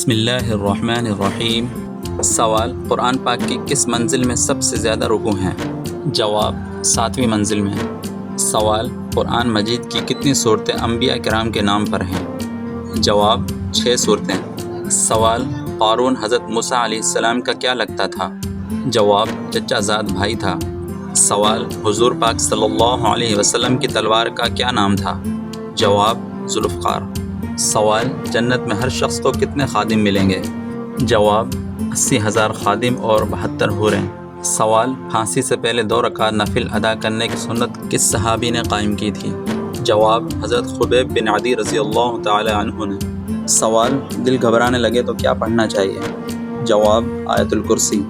بسم اللہ الرحمن الرحیم۔ سوال: قرآن پاک کی کس منزل میں سب سے زیادہ رکوع ہیں؟ جواب: 7ویں منزل میں۔ سوال: قرآن مجید کی کتنی صورتیں انبیاء کرام کے نام پر ہیں؟ جواب: 6 صورتیں۔ سوال: قارون حضرت موسیٰ علیہ السلام کا کیا لگتا تھا؟ جواب: چچا زاد بھائی تھا۔ سوال: حضور پاک صلی اللہ علیہ وسلم کی تلوار کا کیا نام تھا؟ جواب: ذوالفقار۔ سوال: جنت میں ہر شخص کو کتنے خادم ملیں گے؟ جواب: 80,000 خادم اور 72 حوریں۔ سوال: پھانسی سے پہلے 2 رکعت نفل ادا کرنے کی سنت کس صحابی نے قائم کی تھی؟ جواب: حضرت خبیب بن عدی رضی اللہ تعالی عنہ نے۔ سوال: دل گھبرانے لگے تو کیا پڑھنا چاہیے؟ جواب: آیت الکرسی۔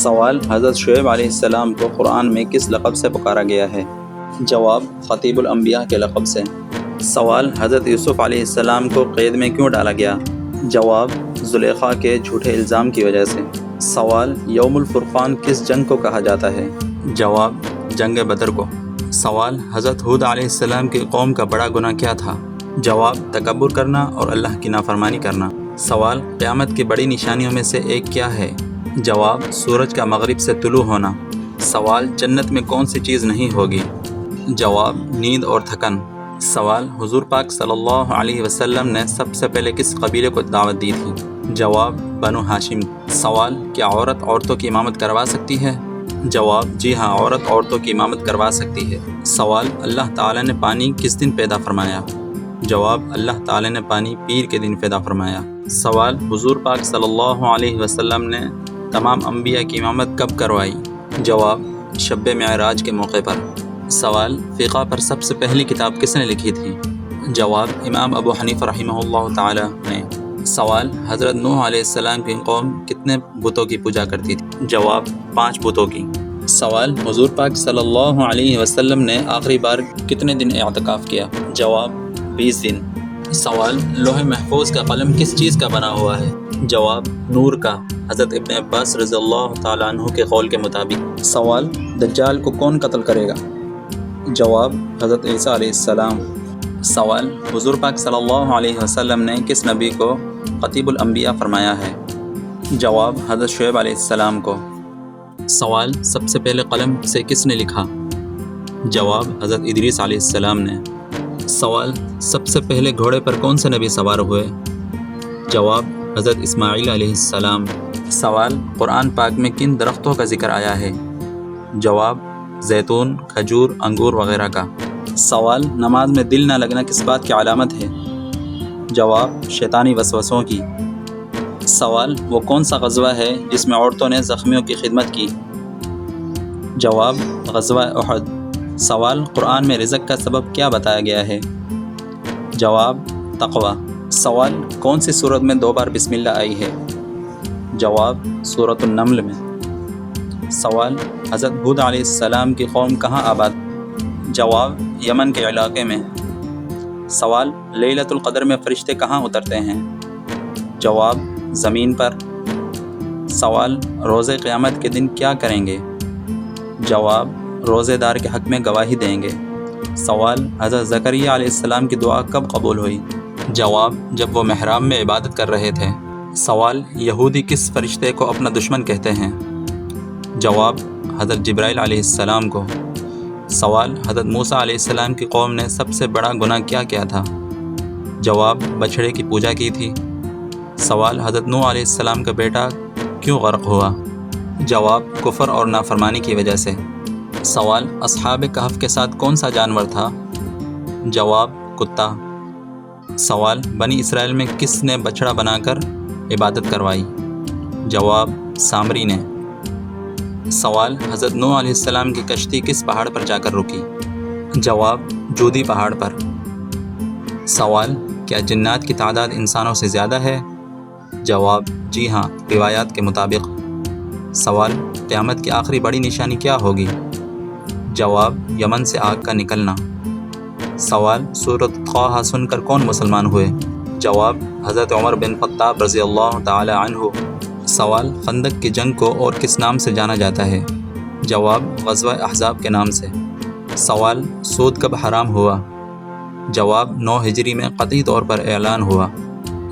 سوال: حضرت شعیب علیہ السلام کو قرآن میں کس لقب سے پکارا گیا ہے؟ جواب: خطیب الانبیاء کے لقب سے۔ سوال: حضرت یوسف علیہ السلام کو قید میں کیوں ڈالا گیا؟ جواب: زلیخا کے جھوٹے الزام کی وجہ سے۔ سوال: یوم الفرقان کس جنگ کو کہا جاتا ہے؟ جواب: جنگ بدر کو۔ سوال: حضرت ہود علیہ السلام کی قوم کا بڑا گناہ کیا تھا؟ جواب: تکبر کرنا اور اللہ کی نافرمانی کرنا۔ سوال: قیامت کی بڑی نشانیوں میں سے ایک کیا ہے؟ جواب: سورج کا مغرب سے طلوع ہونا۔ سوال: جنت میں کون سی چیز نہیں ہوگی؟ جواب: نیند اور تھکن۔ سوال: حضور پاک صلی اللہ علیہ وسلم نے سب سے پہلے کس قبیلے کو دعوت دی تھی؟ جواب: بنو ہاشم۔ سوال: کیا عورت عورتوں کی امامت کروا سکتی ہے؟ جواب: جی ہاں، عورت عورتوں کی امامت کروا سکتی ہے۔ سوال: اللہ تعالیٰ نے پانی کس دن پیدا فرمایا؟ جواب: اللہ تعالیٰ نے پانی پیر کے دن پیدا فرمایا۔ سوال: حضور پاک صلی اللہ علیہ وسلم نے تمام انبیاء کی امامت کب کروائی؟ جواب: شب معراج کے موقع پر۔ سوال: فقہ پر سب سے پہلی کتاب کس نے لکھی تھی؟ جواب: امام ابو حنیفہ رحمہ اللہ تعالی نے۔ سوال: حضرت نوح علیہ السلام کی قوم کتنے بتوں کی پوجا کرتی تھی؟ جواب: 5 بتوں کی۔ سوال: حضور پاک صلی اللہ علیہ وسلم نے آخری بار کتنے دن اعتکاف کیا؟ جواب: 20 دن۔ سوال: لوح محفوظ کا قلم کس چیز کا بنا ہوا ہے؟ جواب: نور کا، حضرت ابن عباس رضی اللہ تعالیٰ عنہ کے قول کے مطابق۔ سوال: دجال کو کون قتل کرے گا؟ جواب: حضرت عیسیٰ علیہ السلام۔ سوال: حضور پاک صلی اللہ علیہ وسلم نے کس نبی کو خطیب الانبیاء فرمایا ہے؟ جواب: حضرت شعیب علیہ السلام کو۔ سوال: سب سے پہلے قلم سے کس نے لکھا؟ جواب: حضرت ادریس علیہ السلام نے۔ سوال: سب سے پہلے گھوڑے پر کون سے نبی سوار ہوئے؟ جواب: حضرت اسماعیل علیہ السلام۔ سوال: قرآن پاک میں کن درختوں کا ذکر آیا ہے؟ جواب: زیتون، کھجور، انگور وغیرہ کا۔ سوال: نماز میں دل نہ لگنا کس بات کی علامت ہے؟ جواب: شیطانی وسوسوں کی۔ سوال: وہ کون سا غزوہ ہے جس میں عورتوں نے زخمیوں کی خدمت کی؟ جواب: غزوہ احد۔ سوال: قرآن میں رزق کا سبب کیا بتایا گیا ہے؟ جواب: تقوی۔ سوال: کون سی سورت میں 2 بار بسم اللہ آئی ہے؟ جواب: سورۃ النمل میں۔ سوال: حضرت ہود علیہ السلام کی قوم کہاں آباد؟ جواب: یمن کے علاقے میں۔ سوال: لیلۃ القدر میں فرشتے کہاں اترتے ہیں؟ جواب: زمین پر۔ سوال: روز قیامت کے دن کیا کریں گے؟ جواب: روزے دار کے حق میں گواہی دیں گے۔ سوال: حضرت زکریا علیہ السلام کی دعا کب قبول ہوئی؟ جواب: جب وہ محراب میں عبادت کر رہے تھے۔ سوال: یہودی کس فرشتے کو اپنا دشمن کہتے ہیں؟ جواب: حضرت جبرائیل علیہ السلام کو۔ سوال: حضرت موسیٰ علیہ السلام کی قوم نے سب سے بڑا گناہ کیا کیا تھا؟ جواب: بچھڑے کی پوجا کی تھی۔ سوال: حضرت نوح علیہ السلام کا بیٹا کیوں غرق ہوا؟ جواب: کفر اور نافرمانی کی وجہ سے۔ سوال: اصحاب کہف کے ساتھ کون سا جانور تھا؟ جواب: کتا۔ سوال: بنی اسرائیل میں کس نے بچڑا بنا کر عبادت کروائی؟ جواب: سامری نے۔ سوال: حضرت نوح علیہ السلام کی کشتی کس پہاڑ پر جا کر رکی؟ جواب: جودی پہاڑ پر۔ سوال: کیا جنات کی تعداد انسانوں سے زیادہ ہے؟ جواب: جی ہاں، روایات کے مطابق۔ سوال: قیامت کی آخری بڑی نشانی کیا ہوگی؟ جواب: یمن سے آگ کا نکلنا۔ سوال: سورۃ طٰہٰ سن کر کون مسلمان ہوئے؟ جواب: حضرت عمر بن خطاب رضی اللہ تعالی عنہ۔ سوال: خندق کی جنگ کو اور کس نام سے جانا جاتا ہے؟ جواب: غزوہ احزاب کے نام سے۔ سوال: سود کب حرام ہوا؟ جواب: 9 ہجری میں قطعی طور پر اعلان ہوا۔